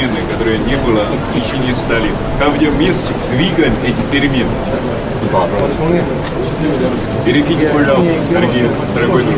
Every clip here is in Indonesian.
перемены, которые не было в течение 100 лет. Там, где вместе двигаем эти перемены. Перекиньте, пожалуйста, дорогой друг.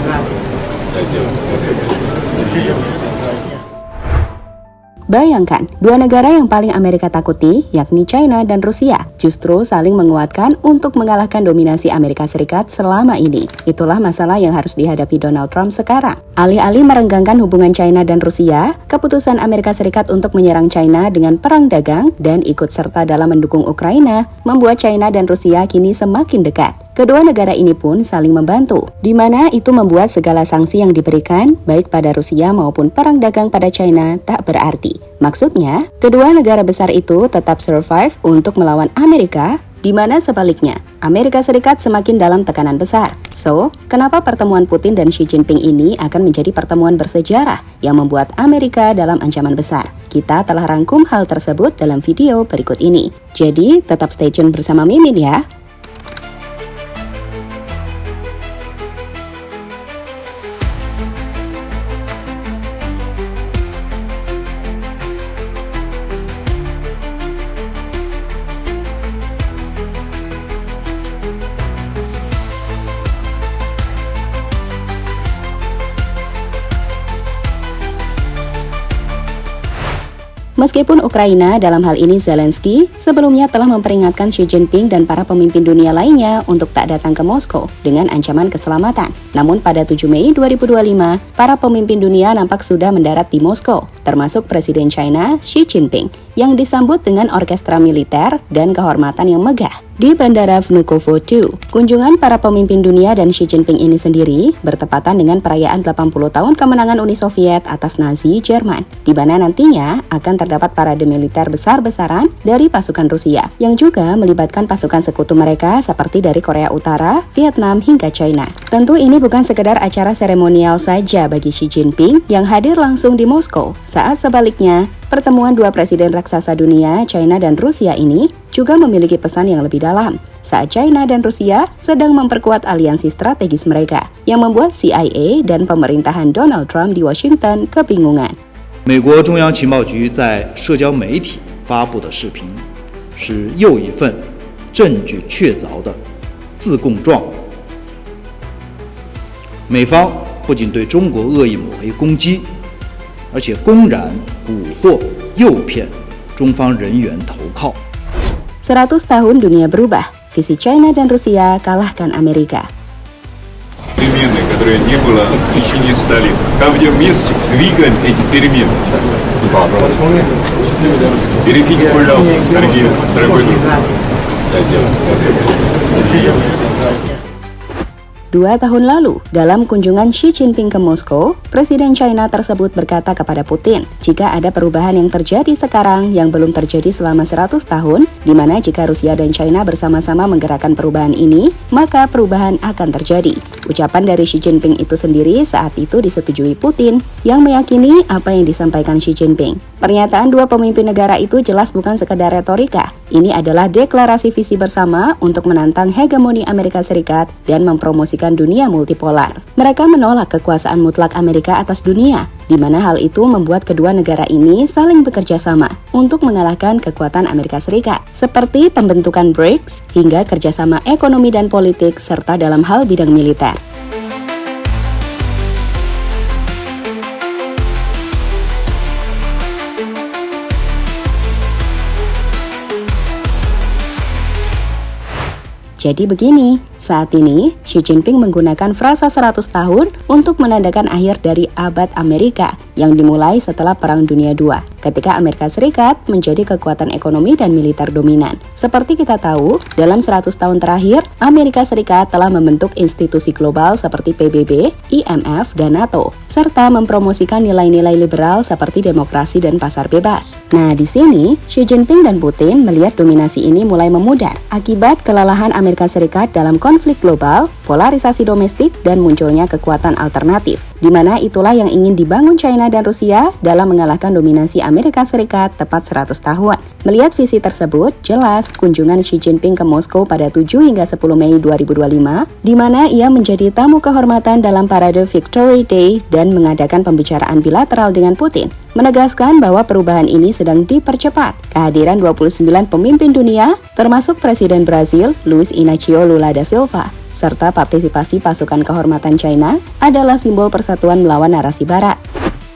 Bayangkan, dua negara yang paling Amerika takuti, yakni China dan Rusia, justru saling menguatkan untuk mengalahkan dominasi Amerika Serikat selama ini. Itulah masalah yang harus dihadapi Donald Trump sekarang. Alih-alih merenggangkan hubungan China dan Rusia, keputusan Amerika Serikat untuk menyerang China dengan perang dagang dan ikut serta dalam mendukung Ukraina membuat China dan Rusia kini semakin dekat. Kedua negara ini pun saling membantu, di mana itu membuat segala sanksi yang diberikan, baik pada Rusia maupun perang dagang pada China, tak berarti. Maksudnya, kedua negara besar itu tetap survive untuk melawan Amerika, di mana sebaliknya, Amerika Serikat semakin dalam tekanan besar. So, kenapa pertemuan Putin dan Xi Jinping ini akan menjadi pertemuan bersejarah yang membuat Amerika dalam ancaman besar? Kita telah rangkum hal tersebut dalam video berikut ini. Jadi, tetap stay tune bersama Mimin ya. Meskipun Ukraina, dalam hal ini Zelensky, sebelumnya telah memperingatkan Xi Jinping dan para pemimpin dunia lainnya untuk tak datang ke Moskow dengan ancaman keselamatan. Namun pada 7 Mei 2025, para pemimpin dunia nampak sudah mendarat di Moskow, termasuk Presiden China Xi Jinping, yang disambut dengan orkestra militer dan kehormatan yang megah di Bandara Vnukovo 2. Kunjungan para pemimpin dunia dan Xi Jinping ini sendiri bertepatan dengan perayaan 80 tahun kemenangan Uni Soviet atas Nazi Jerman, di mana nantinya akan terdapat parade militer besar-besaran dari pasukan Rusia, yang juga melibatkan pasukan sekutu mereka seperti dari Korea Utara, Vietnam, hingga China. Tentu ini bukan sekedar acara seremonial saja bagi Xi Jinping yang hadir langsung di Moskow, saat sebaliknya, pertemuan dua presiden raksasa dunia, China dan Rusia ini juga memiliki pesan yang lebih dalam saat China dan Rusia sedang memperkuat aliansi strategis mereka yang membuat CIA dan pemerintahan Donald Trump di Washington kebingungan. 美国中央情报局在社交媒体发布的视频是又一份证据确凿的自供状。美方不仅对中国恶意抹黑攻击，而且公然蛊惑、诱骗中方人员投靠。 100 tahun dunia berubah, visi China dan Rusia kalahkan Amerika. Перемены, которые не было в течение 100 лет. Там, где вместе двигаем эти перемены. Перекиньте, пожалуйста, дорогой друг. 2 tahun lalu, dalam kunjungan Xi Jinping ke Moskow, Presiden China tersebut berkata kepada Putin, jika ada perubahan yang terjadi sekarang yang belum terjadi selama 100 tahun, di mana jika Rusia dan China bersama-sama menggerakkan perubahan ini, maka perubahan akan terjadi. Ucapan dari Xi Jinping itu sendiri saat itu disetujui Putin, yang meyakini apa yang disampaikan Xi Jinping. Pernyataan dua pemimpin negara itu jelas bukan sekedar retorika. Ini adalah deklarasi visi bersama untuk menantang hegemoni Amerika Serikat dan mempromosikan dunia multipolar. Mereka menolak kekuasaan mutlak Amerika atas dunia, di mana hal itu membuat kedua negara ini saling bekerja sama untuk mengalahkan kekuatan Amerika Serikat, seperti pembentukan BRICS hingga kerjasama ekonomi dan politik serta dalam hal bidang militer. Jadi begini, saat ini Xi Jinping menggunakan frasa 100 tahun untuk menandakan akhir dari abad Amerika yang dimulai setelah Perang Dunia II, ketika Amerika Serikat menjadi kekuatan ekonomi dan militer dominan. Seperti kita tahu, dalam 100 tahun terakhir, Amerika Serikat telah membentuk institusi global seperti PBB, IMF, dan NATO, serta mempromosikan nilai-nilai liberal seperti demokrasi dan pasar bebas. Nah, di sini, Xi Jinping dan Putin melihat dominasi ini mulai memudar akibat kelelahan Amerika Serikat dalam konflik global polarisasi domestik, dan munculnya kekuatan alternatif, di mana itulah yang ingin dibangun China dan Rusia dalam mengalahkan dominasi Amerika Serikat tepat 100 tahun. Melihat visi tersebut, jelas kunjungan Xi Jinping ke Moskow pada 7 hingga 10 Mei 2025, di mana ia menjadi tamu kehormatan dalam parade Victory Day dan mengadakan pembicaraan bilateral dengan Putin, menegaskan bahwa perubahan ini sedang dipercepat. Kehadiran 29 pemimpin dunia, termasuk Presiden Brazil, Luiz Inácio Lula da Silva, serta partisipasi pasukan kehormatan China adalah simbol persatuan melawan narasi Barat.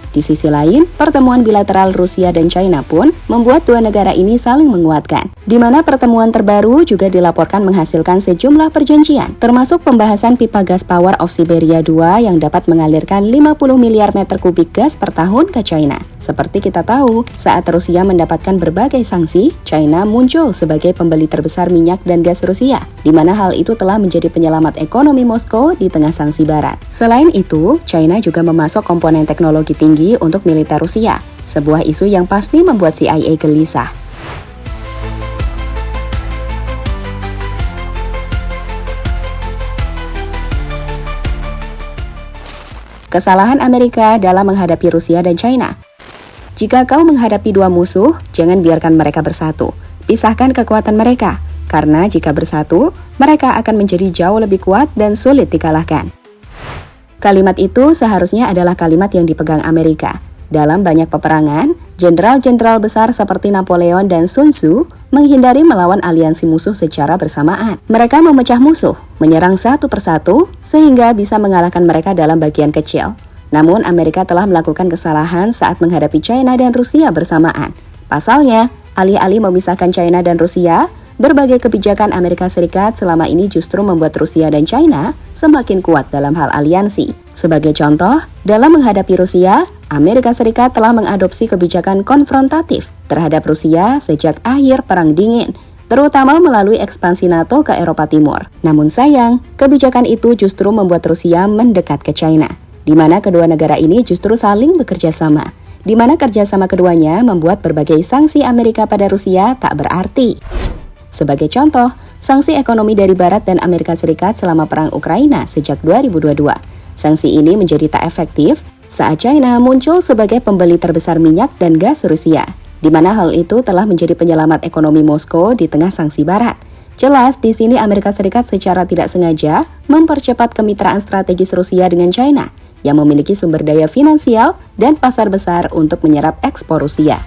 Di sisi lain, pertemuan bilateral Rusia dan China pun membuat dua negara ini saling menguatkan, di mana pertemuan terbaru juga dilaporkan menghasilkan sejumlah perjanjian, termasuk pembahasan pipa gas Power of Siberia 2 yang dapat mengalirkan 50 miliar meter kubik gas per tahun ke China. Seperti kita tahu, saat Rusia mendapatkan berbagai sanksi, China muncul sebagai pembeli terbesar minyak dan gas Rusia, di mana hal itu telah menjadi penyelamat ekonomi Moskow di tengah sanksi Barat. Selain itu, China juga memasok komponen teknologi tinggi untuk militer Rusia, sebuah isu yang pasti membuat CIA gelisah. Kesalahan Amerika dalam menghadapi Rusia dan China. Jika kau menghadapi dua musuh, jangan biarkan mereka bersatu. Pisahkan kekuatan mereka, karena jika bersatu, mereka akan menjadi jauh lebih kuat dan sulit dikalahkan. Kalimat itu seharusnya adalah kalimat yang dipegang Amerika. Dalam banyak peperangan, jenderal-jenderal besar seperti Napoleon dan Sun Tzu menghindari melawan aliansi musuh secara bersamaan. Mereka memecah musuh, menyerang satu persatu, sehingga bisa mengalahkan mereka dalam bagian kecil. Namun, Amerika telah melakukan kesalahan saat menghadapi China dan Rusia bersamaan. Pasalnya, alih-alih memisahkan China dan Rusia, berbagai kebijakan Amerika Serikat selama ini justru membuat Rusia dan China semakin kuat dalam hal aliansi. Sebagai contoh, dalam menghadapi Rusia, Amerika Serikat telah mengadopsi kebijakan konfrontatif terhadap Rusia sejak akhir Perang Dingin, terutama melalui ekspansi NATO ke Eropa Timur. Namun sayang, kebijakan itu justru membuat Rusia mendekat ke China, di mana kedua negara ini justru saling bekerja sama, di mana kerjasama keduanya membuat berbagai sanksi Amerika pada Rusia tak berarti. Sebagai contoh, sanksi ekonomi dari Barat dan Amerika Serikat selama Perang Ukraina sejak 2022. Sanksi ini menjadi tak efektif saat China muncul sebagai pembeli terbesar minyak dan gas Rusia, di mana hal itu telah menjadi penyelamat ekonomi Moskow di tengah sanksi Barat. Jelas, di sini Amerika Serikat secara tidak sengaja mempercepat kemitraan strategis Rusia dengan China, yang memiliki sumber daya finansial dan pasar besar untuk menyerap ekspor Rusia.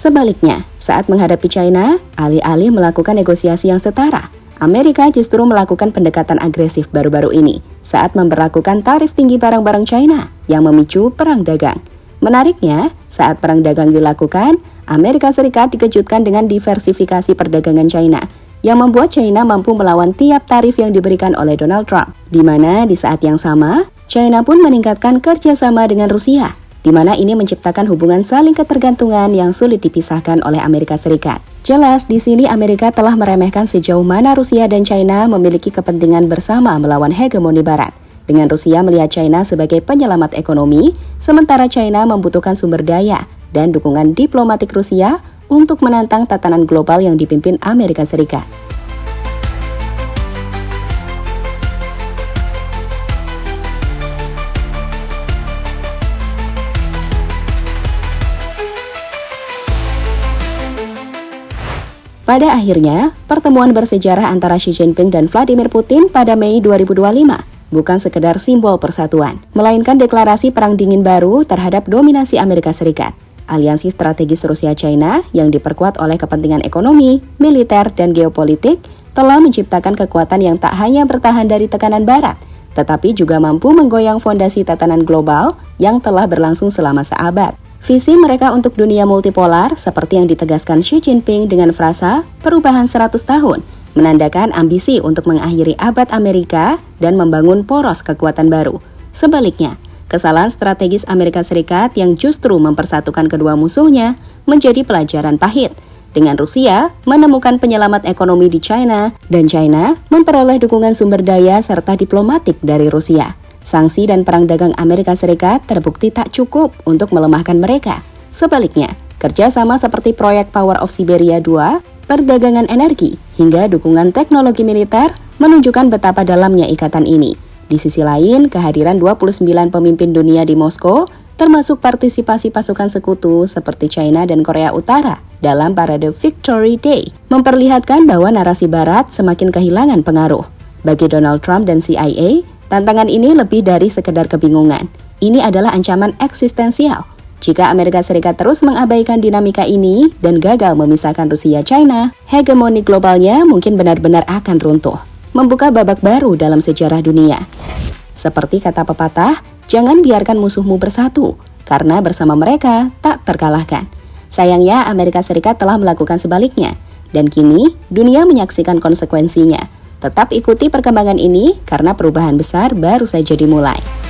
Sebaliknya, saat menghadapi China, alih-alih melakukan negosiasi yang setara, Amerika justru melakukan pendekatan agresif baru-baru ini saat memberlakukan tarif tinggi barang-barang China yang memicu perang dagang. Menariknya, saat perang dagang dilakukan, Amerika Serikat dikejutkan dengan diversifikasi perdagangan China yang membuat China mampu melawan tiap tarif yang diberikan oleh Donald Trump, di mana di saat yang sama, China pun meningkatkan kerjasama dengan Rusia, di mana ini menciptakan hubungan saling ketergantungan yang sulit dipisahkan oleh Amerika Serikat. Jelas, di sini Amerika telah meremehkan sejauh mana Rusia dan China memiliki kepentingan bersama melawan hegemoni Barat, dengan Rusia melihat China sebagai penyelamat ekonomi, sementara China membutuhkan sumber daya dan dukungan diplomatik Rusia untuk menantang tatanan global yang dipimpin Amerika Serikat. Pada akhirnya, pertemuan bersejarah antara Xi Jinping dan Vladimir Putin pada Mei 2025 bukan sekedar simbol persatuan, melainkan deklarasi perang dingin baru terhadap dominasi Amerika Serikat. Aliansi strategis Rusia-China yang diperkuat oleh kepentingan ekonomi, militer, dan geopolitik telah menciptakan kekuatan yang tak hanya bertahan dari tekanan Barat, tetapi juga mampu menggoyang fondasi tatanan global yang telah berlangsung selama seabad. Visi mereka untuk dunia multipolar seperti yang ditegaskan Xi Jinping dengan frasa perubahan 100 tahun, menandakan ambisi untuk mengakhiri abad Amerika dan membangun poros kekuatan baru. Sebaliknya, kesalahan strategis Amerika Serikat yang justru mempersatukan kedua musuhnya menjadi pelajaran pahit, dengan Rusia menemukan penyelamat ekonomi di China dan China memperoleh dukungan sumber daya serta diplomatik dari Rusia. Sanksi dan perang dagang Amerika Serikat terbukti tak cukup untuk melemahkan mereka. Sebaliknya, kerjasama seperti proyek Power of Siberia 2, perdagangan energi, hingga dukungan teknologi militer menunjukkan betapa dalamnya ikatan ini. Di sisi lain, kehadiran 29 pemimpin dunia di Moskow, termasuk partisipasi pasukan sekutu seperti China dan Korea Utara dalam parade Victory Day, memperlihatkan bahwa narasi Barat semakin kehilangan pengaruh. Bagi Donald Trump dan CIA, tantangan ini lebih dari sekedar kebingungan. Ini adalah ancaman eksistensial. Jika Amerika Serikat terus mengabaikan dinamika ini dan gagal memisahkan Rusia-China, hegemoni globalnya mungkin benar-benar akan runtuh, membuka babak baru dalam sejarah dunia. Seperti kata pepatah, jangan biarkan musuhmu bersatu, karena bersama mereka tak terkalahkan. Sayangnya Amerika Serikat telah melakukan sebaliknya, dan kini dunia menyaksikan konsekuensinya. Tetap ikuti perkembangan ini karena perubahan besar baru saja dimulai.